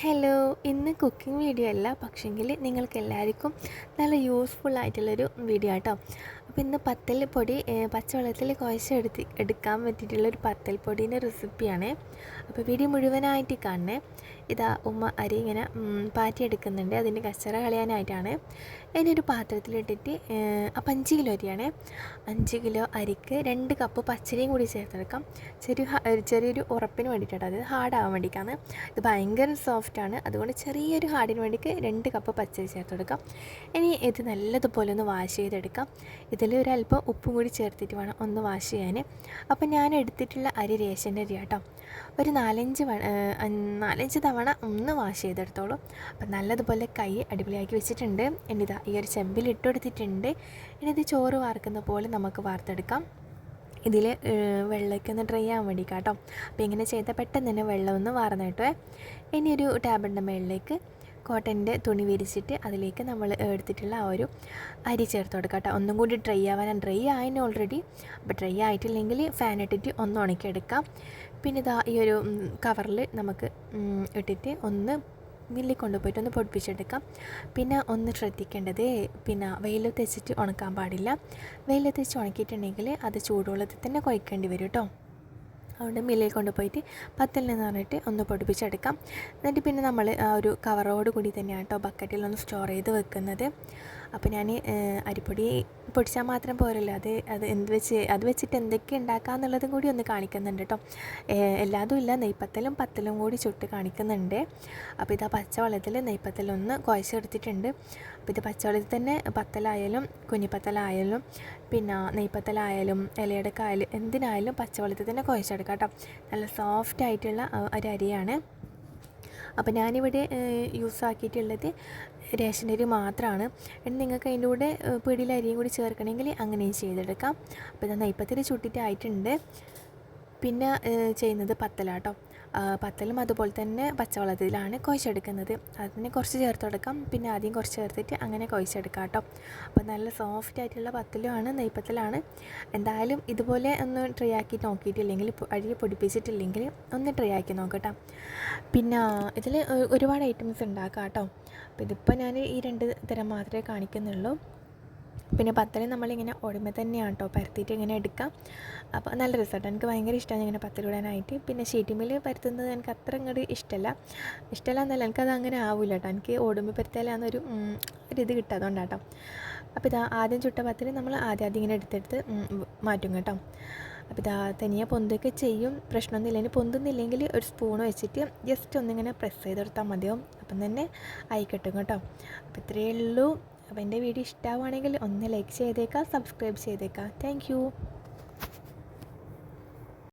Hello, ഇന്ന് cooking video അല്ല, പക്ഷെങ്കിൽ നിങ്ങൾക്ക് എല്ലാവർക്കും നല്ല യൂസ്ഫുൾ ആയിട്ടുള്ളൊരു വീഡിയോ ആട്ടോ. അപ്പോൾ ഇന്ന് പത്തൽ പൊടി പച്ചവെള്ളത്തിൽ എടുക്കാൻ പറ്റിയിട്ടുള്ളൊരു പത്തൽ പൊടീൻ്റെ റെസിപ്പിയാണ്. അപ്പോൾ വീഡിയോ മുഴുവനായിട്ട് കാണണേ. ഇതാ ഉമ്മ അരി ഇങ്ങനെ പാറ്റിയെടുക്കുന്നുണ്ട്, അതിൻ്റെ കച്ചറ കളയാനായിട്ടാണ്. ഇനി ഒരു പാത്രത്തിലിട്ടിട്ട് അപ്പോൾ 5 കിലോ അരിയാണ്. 5 കിലോ അരിക്ക് 2 കപ്പ് പച്ചരിയും കൂടി ചേർത്തെടുക്കാം. ചെറിയൊരു ഉറപ്പിന് വേണ്ടിയിട്ടാണ്, അത് ഹാർഡാകാൻ വേണ്ടിയിട്ടാണ്. ഇത് ഭയങ്കര സോഫ്റ്റാണ്, അതുകൊണ്ട് ചെറിയൊരു ഹാർഡിന് വേണ്ടിക്ക് 2 കപ്പ് പച്ചരി ചേർത്തെടുക്കാം. ഇനി ഇത് നല്ലതുപോലെ ഒന്ന് വാഷ് ചെയ്തെടുക്കാം. ഇതിൽ ഒരല്പം ഉപ്പും കൂടി ചേർത്തിട്ട് വേണം ഒന്ന് വാഷ് ചെയ്യാൻ. അപ്പം ഞാൻ എടുത്തിട്ടുള്ള അരി റേഷൻ അരി കേട്ടോ. ഒരു 4-5 തവണ ഒന്ന് വാഷ് ചെയ്തെടുത്തോളൂ. അപ്പം നല്ലതുപോലെ കൈ അടിപൊളിയാക്കി വെച്ചിട്ടുണ്ട്. ഇനിതാ ഈ ഒരു ചെമ്പിൽ ഇട്ടെടുത്തിട്ടുണ്ട്. ഇനി ഇത് ചോറ് വാർക്കുന്ന പോലെ നമുക്ക് വാർത്തെടുക്കാം. ഇതിൽ വെള്ളമൊക്കെ ഒന്ന് ഡ്രൈ ആകാൻ വേണ്ടി കേട്ടോ. അപ്പോൾ ഇങ്ങനെ ചെയ്താൽ പെട്ടെന്ന് തന്നെ വെള്ളം ഒന്ന് വാർന്ന് കിട്ടുമേ. ഇനി ഒരു ടേബിളിൻ്റെ മുകളിലേക്ക് കോട്ടൻ്റെ തുണി വിരിച്ചിട്ട് അതിലേക്ക് നമ്മൾ എടുത്തിട്ടുള്ള ആ ഒരു അരി ചേർത്ത് കൊടുക്കാം കേട്ടോ. ഒന്നും കൂടി ഡ്രൈ ആയതിന് ഓൾറെഡി. അപ്പോൾ ഡ്രൈ ആയിട്ടില്ലെങ്കിൽ ഫാൻ ഇട്ടിട്ട് ഒന്ന് ഉണക്കിയെടുക്കാം. പിന്നെ ഇതാ ഈ ഒരു കവറിൽ നമുക്ക് ഇട്ടിട്ട് ഒന്ന് മില്ലിൽ കൊണ്ടുപോയിട്ട് ഒന്ന് പൊടിപ്പിച്ചെടുക്കാം. പിന്നെ ഒന്ന് ശ്രദ്ധിക്കേണ്ടത്, പിന്നെ വെയിലത്ത് വെച്ചിട്ട് ഉണക്കാൻ പാടില്ല. വെയിലത്ത് വെച്ച് ഉണക്കിയിട്ടുണ്ടെങ്കിൽ അത് ചൂടുവെള്ളത്തിൽ തന്നെ കുഴക്കേണ്ടി വരും കേട്ടോ. അതുകൊണ്ട് മില്ലിൽ കൊണ്ടുപോയിട്ട് പത്തിൽ നിന്ന് പറഞ്ഞിട്ട് ഒന്ന് പൊടിപ്പിച്ചെടുക്കാം. എന്നിട്ട് പിന്നെ നമ്മൾ ആ ഒരു കവറോട് കൂടി തന്നെയാണ് കേട്ടോ ബക്കറ്റിലൊന്ന് സ്റ്റോർ ചെയ്ത് വെക്കുന്നത്. അപ്പോൾ ഞാൻ അരിപ്പൊടി പൊടിച്ചാൽ മാത്രം പോരല്ലോ, അത് വെച്ചിട്ട് എന്തൊക്കെ ഉണ്ടാക്കാമെന്നുള്ളതും കൂടി ഒന്ന് കാണിക്കുന്നുണ്ട് കേട്ടോ. എല്ലാതും ഇല്ല, നെയ്പ്പത്തലും പത്തലും കൂടി ചുട്ട് കാണിക്കുന്നുണ്ട്. അപ്പോൾ ഇതാ പച്ചവെള്ളത്തിൽ നെയ്പ്പത്തലൊന്ന് കുഴച്ചെടുത്തിട്ടുണ്ട്. അപ്പോൾ ഇത് പച്ചവെള്ളത്തിൽ തന്നെ പത്തലായാലും കുഞ്ഞിപ്പത്തലായാലും പിന്നെ നെയ്പ്പത്തലായാലും ഇലയടക്കായാലും എന്തിനായാലും പച്ചവെള്ളത്തിൽ തന്നെ കുഴച്ചെടുക്കാം കേട്ടോ. നല്ല സോഫ്റ്റ് ആയിട്ടുള്ള ഒരു അരിയാണ്. അപ്പോൾ ഞാനിവിടെ യൂസ് ആക്കിയിട്ടുള്ളത് റേഷൻ അരി മാത്രമാണ്. ഇനി നിങ്ങൾക്ക് അതിൻ്റെ കൂടെ പിടിയിൽ അരിയും കൂടി ചേർക്കണമെങ്കിൽ അങ്ങനെയും ചെയ്തെടുക്കാം. അപ്പോൾ ഇത് നെയ്പ്പത്തിൽ ചുട്ടിട്ടായിട്ടുണ്ട്. പിന്നെ ചെയ്യുന്നത് പത്തലാട്ടോ. പത്തലും അതുപോലെ തന്നെ പച്ചവെള്ളത്തിലാണ് കുഴച്ചെടുക്കുന്നത്. അതിന് കുറച്ച് ചേർത്ത് കൊടുക്കാം, പിന്നെ ആദ്യം കുറച്ച് ചേർത്തിട്ട് അങ്ങനെ കുഴച്ചെടുക്കാം കേട്ടോ. അപ്പോൾ നല്ല സോഫ്റ്റ് ആയിട്ടുള്ള പത്തലുമാണ്, നെയ്പ്പത്തലാണ്. എന്തായാലും ഇതുപോലെ ഒന്ന് ട്രൈ ആക്കി നോക്കിയിട്ടില്ലെങ്കിൽ, അരി പൊടിപ്പിച്ചിട്ടില്ലെങ്കിൽ ഒന്ന് ട്രൈ ആക്കി നോക്കട്ടോ. പിന്നെ ഇതിൽ ഒരുപാട് ഐറ്റംസ് ഉണ്ടാക്കാം കേട്ടോ. അപ്പോൾ ഇതിപ്പോൾ ഞാൻ ഈ 2 തരം മാത്രമേ കാണിക്കുന്നുള്ളൂ. പിന്നെ പത്തൽ നമ്മളിങ്ങനെ ഓടുമ്പോൾ തന്നെയാണ് കേട്ടോ പരത്തിയിട്ട് ഇങ്ങനെ എടുക്കാം. അപ്പോൾ നല്ല രസമാട്ടോ, എനിക്ക് ഭയങ്കര ഇഷ്ടമാണ് ഇങ്ങനെ പത്തലിടാനായിട്ട്. പിന്നെ ഷീറ്റിമിൽ പരത്തുന്നത് എനിക്ക് അത്ര ഇങ്ങോട്ട് ഇഷ്ടമല്ല എന്നല്ല, എനിക്കത് അങ്ങനെ ആവില്ല കേട്ടോ. എനിക്ക് ഓടുമ്പോൾ പരത്തിയാലാന്നൊരു ഇത് കിട്ടുക, അതുകൊണ്ടാട്ടോ. അപ്പോൾ ഇതാ ആദ്യം ചുട്ട പത്തൽ നമ്മൾ ആദ്യം ഇങ്ങനെ എടുത്തെടുത്ത് മാറ്റും കേട്ടോ. അപ്പോൾ ഇതാ തനിയെ പൊന്തൊക്കെ ചെയ്യും, പ്രശ്നമൊന്നുമില്ല. ഇനി പൊന്തുന്നില്ലെങ്കിൽ ഒരു സ്പൂൺ വെച്ചിട്ട് ജസ്റ്റ് ഒന്നിങ്ങനെ പ്രസ് ചെയ്തെടുത്താൽ മതിയാവും. അപ്പം തന്നെ ആയി കിട്ടും കേട്ടോ. അപ്പോൾ ഇത്രയേ ഉള്ളൂ. അപ്പോൾ എൻ്റെ വീഡിയോ ഇഷ്ടമാവുകയാണെങ്കിൽ ഒന്ന് ലൈക്ക് ചെയ്തേക്കാം, സബ്സ്ക്രൈബ് ചെയ്തേക്കാം. താങ്ക്